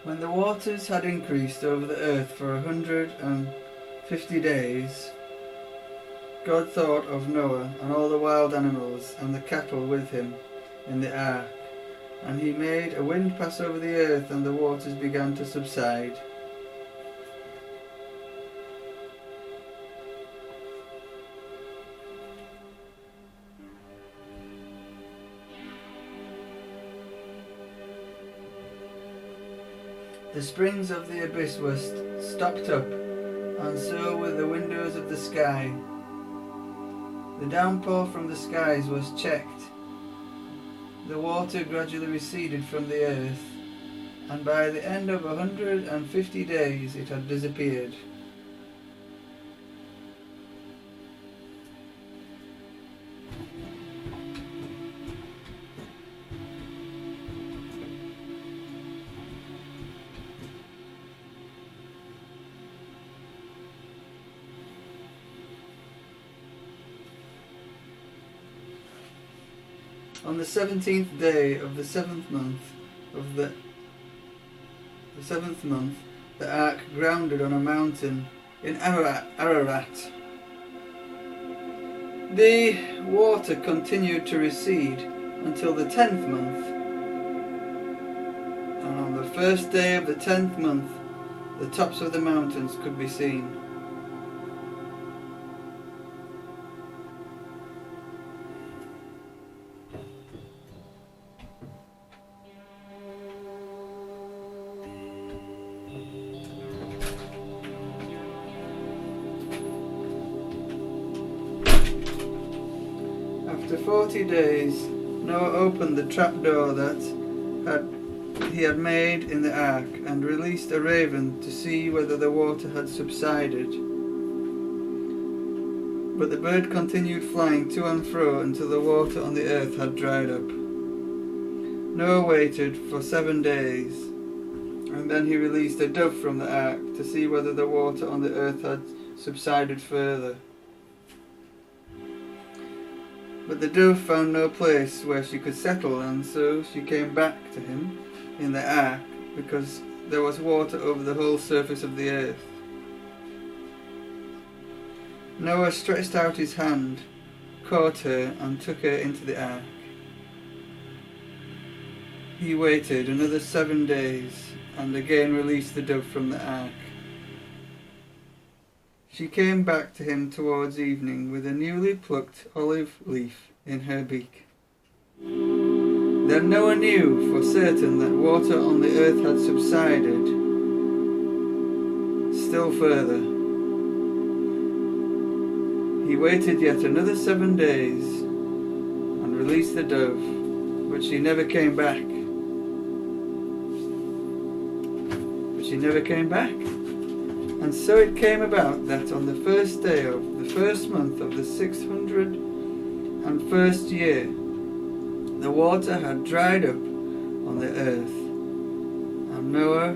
When the waters had increased over the earth for 150 days, God thought of Noah and all the wild animals and the cattle with him in the ark. And he made a wind pass over the earth, and the waters began to subside. The springs of the abyss were stopped up, and so were the windows of the sky. The downpour from the skies was checked. The water gradually receded from the earth, and by the end of 150 days it had disappeared. On the 17th day of the seventh month, the ark grounded on a mountain in Ararat. The water continued to recede until the 10th month, and on the first day of the 10th month, the tops of the mountains could be seen. After 40 days, Noah opened the trapdoor that he had made in the ark and released a raven to see whether the water had subsided. But the bird continued flying to and fro until the water on the earth had dried up. Noah waited for 7 days, and then he released a dove from the ark to see whether the water on the earth had subsided further. But the dove found no place where she could settle, and so she came back to him in the ark, because there was water over the whole surface of the earth. Noah stretched out his hand, caught her, and took her into the ark. He waited another 7 days, and again released the dove from the ark. She came back to him towards evening with a newly plucked olive leaf in her beak. Then Noah knew for certain that water on the earth had subsided still further. He waited yet another 7 days and released the dove, but she never came back. And so it came about that on the first day of the first month of the 601st year, the water had dried up on the earth, and Noah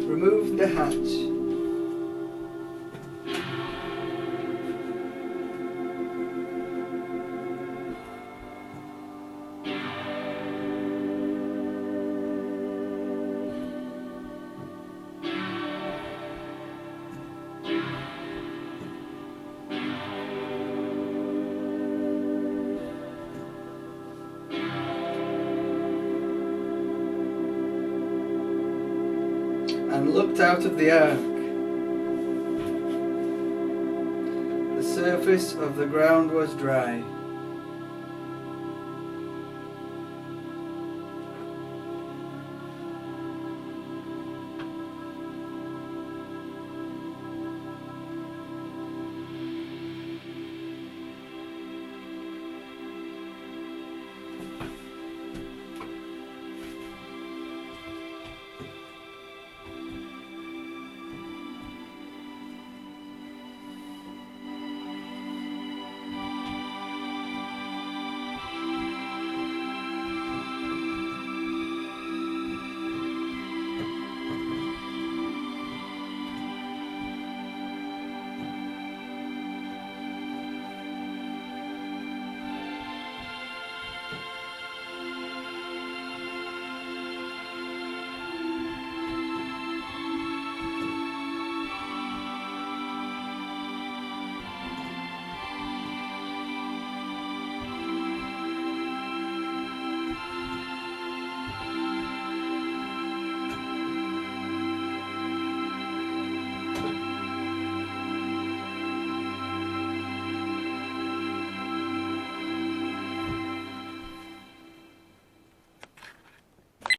removed the hatch. And looked out of the ark. The surface of the ground was dry.